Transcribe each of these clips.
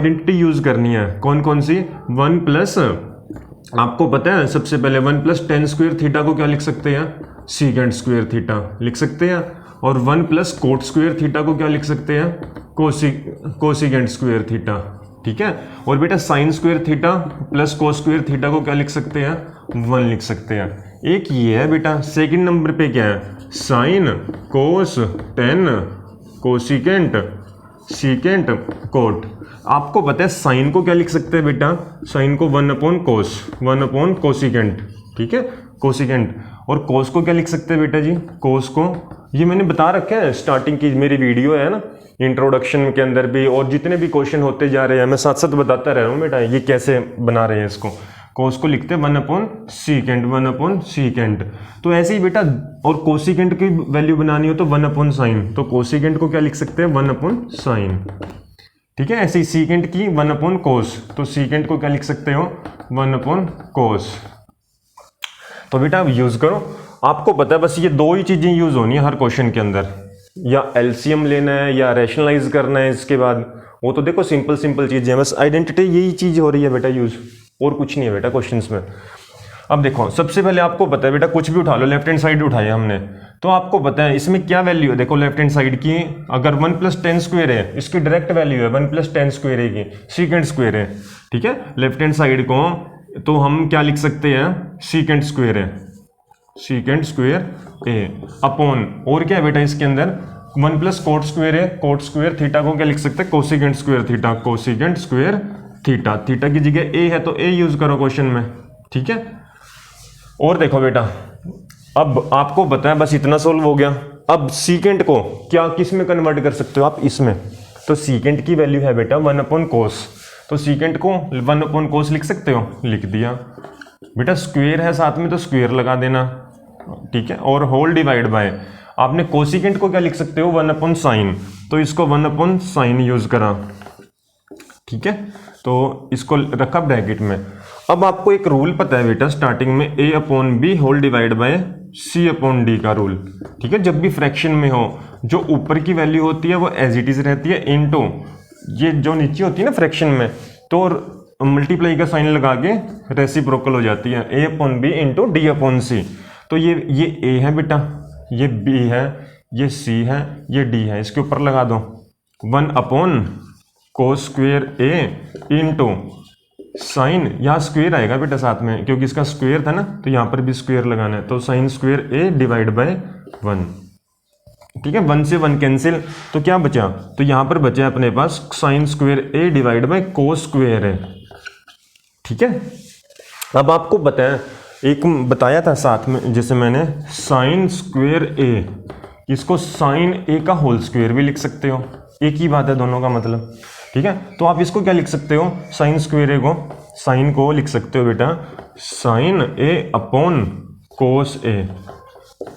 Identity use करनी है। कौन कौन सी? 1 प्लस, आपको पता है सबसे पहले 1 प्लस टेन स्क्वेयर थीटा को क्या लिख सकते हैं? सीकेंड स्क्वेयर थीटा लिख सकते हैं। और 1 प्लस कोट स्क्वेयर थीटा को क्या लिख सकते हैं? Cosecant square theta. ठीक है। और बेटा sine square theta plus cos square theta को क्या लिख सकते हैं? 1 लिख सकते हैं। एक ये है बेटा। सेकंड नंबर पे क्या है? Sine cos tan cosecant secant cot. आपको पता है साइन को क्या लिख सकते हैं बेटा? साइन को 1 अपॉन कोस, 1 अपॉन कोसिकेंट। ठीक है, कोसिकेंट। और कोस को क्या लिख सकते हैं बेटा जी? कोस को ये मैंने बता रखा है, स्टार्टिंग की मेरी वीडियो है ना, इंट्रोडक्शन के अंदर भी, और जितने भी क्वेश्चन होते जा रहे हैं मैं साथ साथ बताता रह रहा हूँ बेटा ये कैसे बना रहे हैं इसको। कोस को लिखते हैं 1 अपॉन सीकेंट, 1 अपॉन सीकेंट। तो ऐसे ही बेटा, और कोसिकेंट की वैल्यू बनानी हो तो 1 अपॉन साइन, तो कोसिकेंट को क्या लिख सकते हैं? 1 अपॉन साइन। ठीक है। ऐसे ही सीकेंट की 1 अपॉन कोस, तो सीकेंट को क्या लिख सकते हो? 1 अपॉन कोस। तो बेटा अब यूज करो। आपको पता है बस ये दो ही चीजें यूज होनी है हर क्वेश्चन के अंदर, या एलसीएम लेना है या रैशनलाइज करना है। इसके बाद वो तो देखो सिंपल सिंपल चीजें, बस आइडेंटिटी यही चीज हो रही है बेटा यूज, और कुछ नहीं है बेटा क्वेश्चंस में। अब देखो सबसे पहले आपको पता है बेटा, कुछ भी उठा लो, लेफ्ट हैंड साइड उठाया हमने, तो आपको पता है इसमें क्या वैल्यू है। देखो लेफ्ट हैंड साइड की, अगर 1 प्लस टेन स्क्वेयर है, इसकी डायरेक्ट वैल्यू है 1 प्लस टेन स्क्वेयर है की, सीकेंड स्क्वेयर है। ठीक है। लेफ्ट हैंड साइड को तो हम क्या लिख सकते हैं? सीकेंड स्क्वेयर है, सीकेंड स्क्वेयर ए अपॉन, और क्या है बेटा इसके अंदर? 1 प्लस कोट स्क्वेयर है, कोट स्क्वेयर थीटा को क्या लिख सकते हैं? Cosecant square theta, cosecant square theta. Theta की जगह ए है तो ए यूज करो क्वेश्चन में। ठीक है। और देखो बेटा, अब आपको पता है बस इतना सोल्व हो गया। अब सीकेंट को क्या किस में कन्वर्ट कर सकते हो आप? इसमें। तो सीकेंट की वैल्यू है बेटा 1 अपॉन कोस, तो सीकेंट को 1 अपॉन कोस लिख सकते हो, लिख दिया बेटा। स्क्वेयर है साथ में तो स्क्वेयर लगा देना। ठीक है। और होल डिवाइड बाय, आपने कोसिकेंट को क्या लिख सकते हो? 1 अपॉन साइन, तो इसको 1 अपॉन साइन यूज करा। ठीक है। तो इसको रखा ब्रैकेट में। अब आपको एक रूल पता है बेटा स्टार्टिंग में, A upon B whole divide by C upon D का रूल। ठीक है। जब भी फ्रैक्शन में हो, जो ऊपर की वैल्यू होती है वो एज इट इज रहती है, इनटू ये जो नीचे होती है ना फ्रैक्शन में, तो मल्टीप्लाई का साइन लगा के रेसिप्रोकल हो जाती है, A upon B into D upon C. तो ये ए है बेटा, ये बी है, ये सी है, ये डी है, इसके ऊपर लगा दो 1 अपॉन कोस स्क्वेयर ए इंटू साइन, यहाँ स्क्वेयर आएगा बेटा साथ में क्योंकि इसका स्क्वेयर था ना, तो यहाँ पर भी स्क्वेयर लगाना है, तो sign square A divide bye 1। ठीक है। 1 से 1 कैंसिल, तो क्या बचा? तो यहाँ पर बचा अपने पास sine square A divide by cos square है। ठीक है। अब आपको बताया, एक बताया था साथ में, जैसे मैंने साइन स्क्वेयर ए, इसको साइन ए का होल स्क्वेयर भी लिख सकते हो, एक ही बात है दोनों का मतलब। ठीक है। तो आप इसको क्या लिख सकते हो? साइन स्क्वेयर ए को, साइन को लिख सकते हो बेटा sine A upon cos A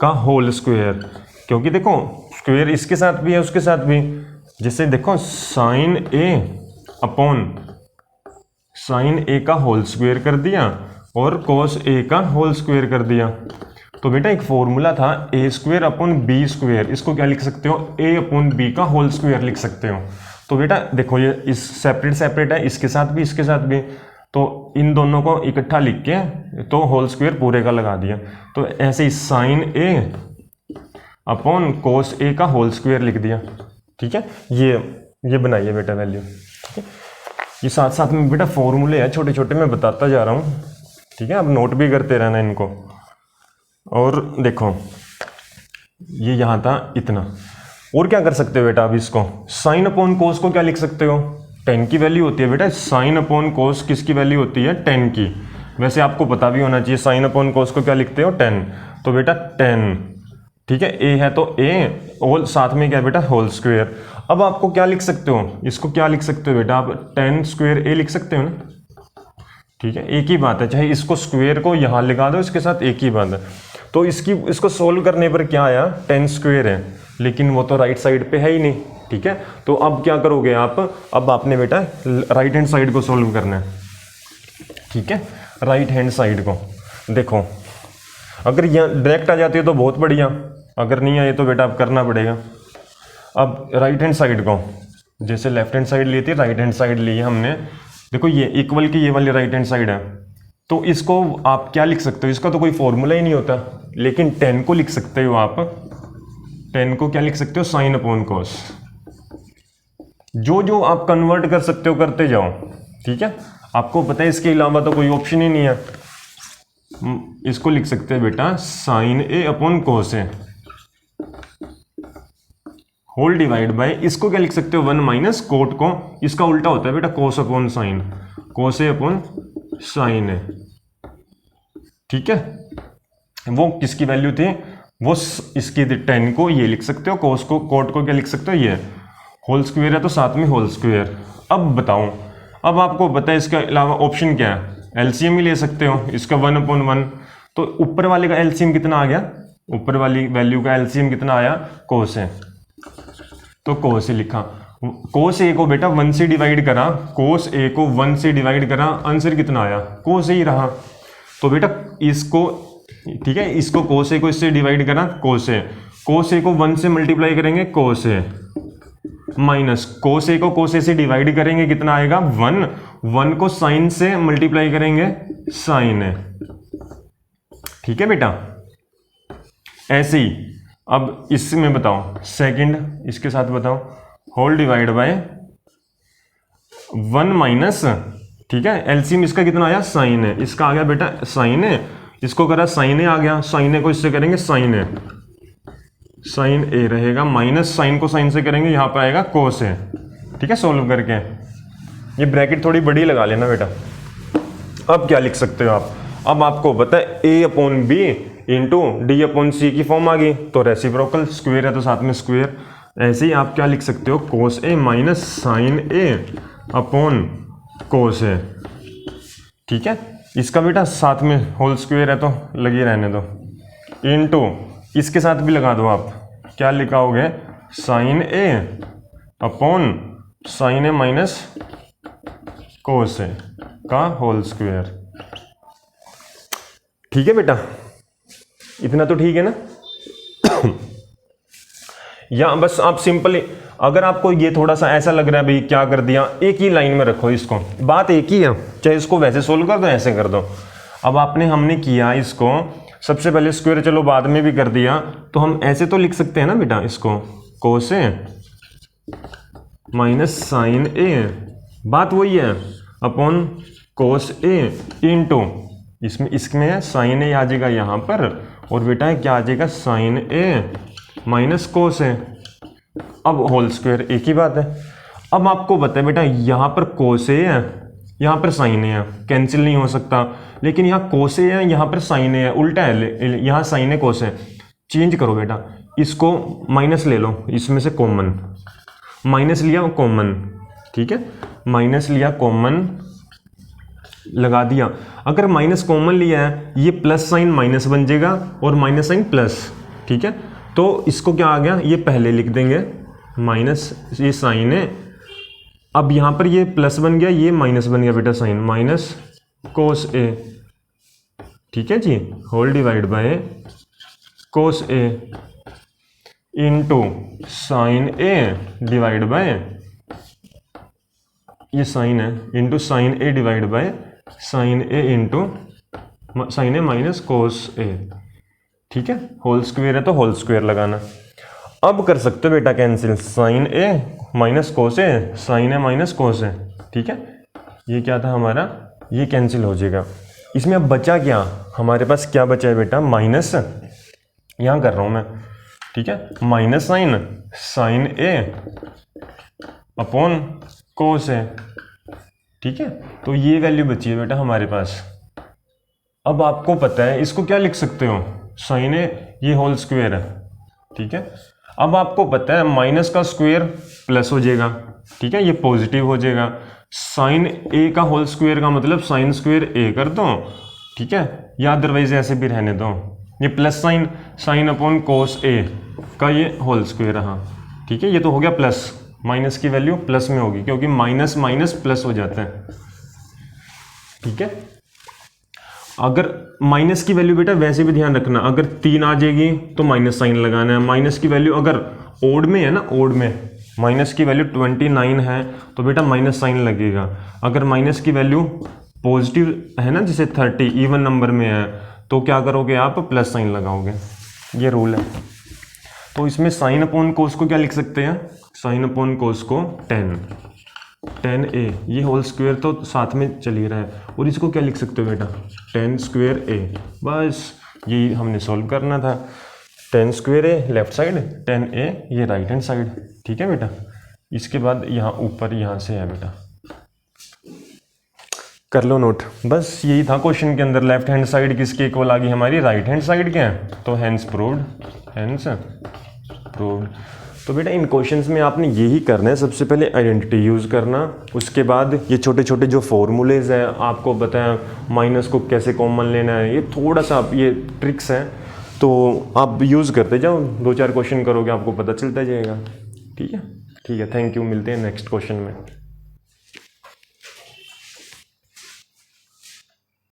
का होल स्क्वेयर, क्योंकि देखो स्क्वेयर इसके साथ भी है उसके साथ भी। जैसे देखो साइन ए अपॉन साइन ए का होल स्क्वेयर कर दिया और कोस ए का होल स्क्वेयर कर दिया। तो बेटा एक फॉर्मूला था ए स्क्वेयर अपॉन बी स्क्वेयर, इसको क्या लिख सकते हो? ए अपॉन बी का होल स्क्वेयर लिख सकते हो। तो बेटा देखो ये इस सेपरेट सेपरेट है, इसके साथ भी इसके साथ भी, तो इन दोनों को इकट्ठा लिख के तो होल स्क्वेयर पूरे का लगा दिया। तो ऐसे ही sign A upon cos A का होल स्क्वेयर लिख दिया। ठीक है। ये बनाइए बेटा वैल्यू। ठीक है। ये साथ साथ में बेटा फॉर्मूले है छोटे छोटे, मैं बताता जा रहा हूँ। ठीक है। अब नोट भी करते रहना इनको। और देखो ये यहाँ था इतना। और क्या कर सकते हो बेटा? अब इसको साइन अपॉन कोस को क्या लिख सकते हो? 10 की वैल्यू होती है बेटा। साइन अपॉन कोस किसकी वैल्यू होती है? 10 की। वैसे आपको पता भी होना चाहिए साइन अपॉन कोस को क्या लिखते हो? 10। तो बेटा 10। ठीक है। ए है तो ए, और साथ में क्या है बेटा? Whole square. अब आपको क्या लिख सकते हो? इसको क्या लिख सकते हो बेटा? आप 10 स्क्वेयर ए लिख सकते हो ना। ठीक है। एक ही बात है, चाहे इसको स्क्वेयर को यहाँ लगा दो, इसके साथ एक ही बात है। तो इसको सोल्व करने पर क्या आया? 10 स्क्वेयर है, लेकिन वो तो राइट साइड पे है ही नहीं। ठीक है। तो अब क्या करोगे आप? अब आपने बेटा राइट हैंड साइड को सोल्व करना है। ठीक है। राइट हैंड साइड को देखो, अगर यहाँ डायरेक्ट आ जाती है तो बहुत बढ़िया, अगर नहीं आए तो बेटा अब करना पड़ेगा। अब राइट हैंड साइड को जैसे लेफ्ट हैंड साइड ली थी, राइट हैंड साइड ली है हमने। देखो ये इक्वल की ये वाली राइट हैंड साइड है, तो इसको आप क्या लिख सकते हो, इसका तो कोई फॉर्मूला ही नहीं होता, लेकिन 10 को लिख सकते हो आप। 10 को क्या लिख सकते हो, साइन अपॉन कॉस। जो जो आप कन्वर्ट कर सकते हो करते जाओ, ठीक है। आपको पता है इसके अलावा तो कोई ऑप्शन ही नहीं है। इसको लिख सकते हैं बेटा sine A upon cos A whole divide by, इसको क्या लिख सकते हो 1 माइनस कोट को, इसका उल्टा होता है बेटा कोस अपॉन साइन, कोस ए अपॉन साइन ए, ठीक है। वो किसकी वैल्यू थी, वो इसकी थी 10 को ये लिख सकते हो, कोस को कोट को क्या लिख सकते हो, ये होल स्क्वायर है तो साथ में होल स्क्वायर। अब बताओ, अब आपको पता है इसके अलावा ऑप्शन क्या है, एलसीएम ही ले सकते हो इसका 1/1, तो ऊपर वाले का एलसीएम कितना आ गया, ऊपर वाली वैल्यू का एलसीएम कितना आया, कोस है, तो कोस ए लिखा। कोस ए को बेटा 1 से डिवाइड करा, कोस ए को 1 से डिवाइड करा, आंसर कितना आया, कोस ए ही रहा। तो बेटा इसको, ठीक है, इसको कोस ए को इससे डिवाइड करा, कोस ए को 1 से मल्टीप्लाई करेंगे, कोस ए माइनस कोस ए को कोस ए से डिवाइड करेंगे, कितना आएगा 1 को साइन से मल्टीप्लाई करेंगे, साइन ए, ठीक है बेटा। ऐसे ही अब इसमें बताओ सेकंड, इसके साथ बताओ होल डिवाइड बाय 1 माइनस, ठीक है, एलसीएम इसका कितना आया, साइन है, इसका आ गया बेटा साइन है, इसको करा साइन ए आ गया, साइन ए को इससे करेंगे साइन ए, साइन ए रहेगा, माइनस साइन को साइन से करेंगे, यहां पर आएगा कोस ए, ठीक है। सोल्व करके ये ब्रैकेट थोड़ी बड़ी लगा लेना बेटा। अब क्या लिख सकते हो आप, अब आपको पता है A upon B into D upon C की फॉर्म आ गई, तो रेसिप्रोकल, स्क्वायर है तो साथ में स्क्वायर। ऐसे ही आप क्या लिख सकते हो, कोस ए minus sign A upon cos A, ठीक है। इसका बेटा साथ में होल स्क्वायर है तो लगे रहने दो, इंटू इसके साथ भी लगा दो आप, क्या लिखाओगे, sign A upon sine A minus cos A का होल स्क्वायर, ठीक है बेटा। इतना तो ठीक है ना। या बस आप सिंपली, अगर आपको ये थोड़ा सा ऐसा लग रहा है भाई क्या कर दिया, एक ही लाइन में रखो इसको, बात एक ही है, चाहे इसको वैसे सोल्व कर दो ऐसे कर दो। अब हमने किया इसको, सबसे पहले स्क्वायर चलो बाद में भी कर दिया, तो हम ऐसे तो लिख सकते हैं ना बेटा, इसको कोस ए माइनस साइन ए, बात वही है, अपॉन कोस ए इंटू इसमें साइन ए आ जाएगा यहाँ पर, और बेटा है क्या आ जाएगा, साइन ए माइनस कोस ए, अब होल स्क्वायर, एक ही बात है। अब आपको पता है बेटा यहाँ पर कोस ए है, यहाँ पर साइन ए है, कैंसिल नहीं हो सकता, लेकिन यहाँ कोस ए है, यहाँ पर साइन ए है, उल्टा है, यहाँ साइन ए कोस है, चेंज करो बेटा, इसको माइनस ले लो, इसमें से कॉमन, माइनस लिया कॉमन, ठीक है, माइनस लिया कॉमन लगा दिया। अगर माइनस कॉमन लिया है, ये प्लस साइन माइनस बन जाएगा और माइनस साइन प्लस, ठीक है। तो इसको क्या आ गया, ये पहले लिख देंगे माइनस, ये साइन है, अब यहाँ पर ये प्लस बन गया, ये माइनस बन गया बेटा साइन, माइनस कोस ए, ठीक है जी, whole divide by cos A into sine A divide by, ये साइन है, into sine A divide by sine A into sine A minus cos A, ठीक है। होल स्क्वायर है तो होल स्क्वायर लगाना। अब कर सकते हो बेटा cancel, sign A minus cos A, sign A minus cos A, ठीक है। ये क्या था हमारा, ये कैंसिल हो जाएगा। इसमें अब बचा क्या, हमारे पास क्या बचा है बेटा, माइनस, यहाँ कर रहा हूँ मैं, ठीक है, minus sign A upon cos A, ठीक है। तो ये वैल्यू बची है बेटा हमारे पास। अब आपको पता है इसको क्या लिख सकते हो, साइन ए, ये होल स्क्वायर है, ठीक है। अब आपको पता है माइनस का स्क्वायर प्लस हो जाएगा, ठीक है, ये पॉजिटिव हो जाएगा, साइन ए का होल स्क्वायर का मतलब साइन स्क्वायर ए कर दो, ठीक है, या अदरवाइज ऐसे भी रहने दो, ये plus sine, sine upon cos A का ये होल स्क्वायर रहा, ठीक है। ये तो हो गया प्लस, माइनस की वैल्यू प्लस में होगी क्योंकि माइनस माइनस प्लस हो जाता है, ठीक है। अगर माइनस की वैल्यू बेटा वैसे भी ध्यान रखना, अगर 3 आ जाएगी तो माइनस साइन लगाना है, माइनस की वैल्यू अगर ओड में है ना, ओड में माइनस की वैल्यू 29 है तो बेटा माइनस साइन लगेगा। अगर माइनस की वैल्यू पॉजिटिव है ना, जैसे 30 इवन नंबर में है, तो क्या करोगे आप, प्लस साइन लगाओगे। ये रूल है। तो इसमें साइन अपॉन कोस को क्या लिख सकते हैं, साइन अपॉन कोस को 10 ए, ये होल स्क्वायर तो साथ में चल ही रहा है, और इसको क्या लिख सकते हो बेटा, 10 स्क्वायर ए। बस यही हमने सॉल्व करना था। 10 स्क्वायर ए लेफ्ट साइड, 10 ए ये राइट हैंड साइड। ठीक है बेटा। इसके बाद यहाँ ऊपर यहाँ से है बेटा, कर लो नोट। बस यही था क्वेश्चन के अंदर। लेफ्ट हैंड साइड किसके इक्वल आ गई हमारी, राइट हैंड साइड के हैं, तो हैंस प्रूव्ड, हैंस प्रूव्ड। तो बेटा इन क्वेश्चंस में आपने यही करना है, सबसे पहले आइडेंटिटी यूज़ करना, उसके बाद ये छोटे छोटे जो फॉर्मूलेज हैं आपको बताया, माइनस को कैसे कॉमन लेना है, ये थोड़ा सा आप ये ट्रिक्स हैं तो आप यूज़ करते जाओ, 2-4 क्वेश्चन करोगे आपको पता चलता जाएगा। ठीक है, ठीक है, थैंक यू, मिलते हैं नेक्स्ट क्वेश्चन में।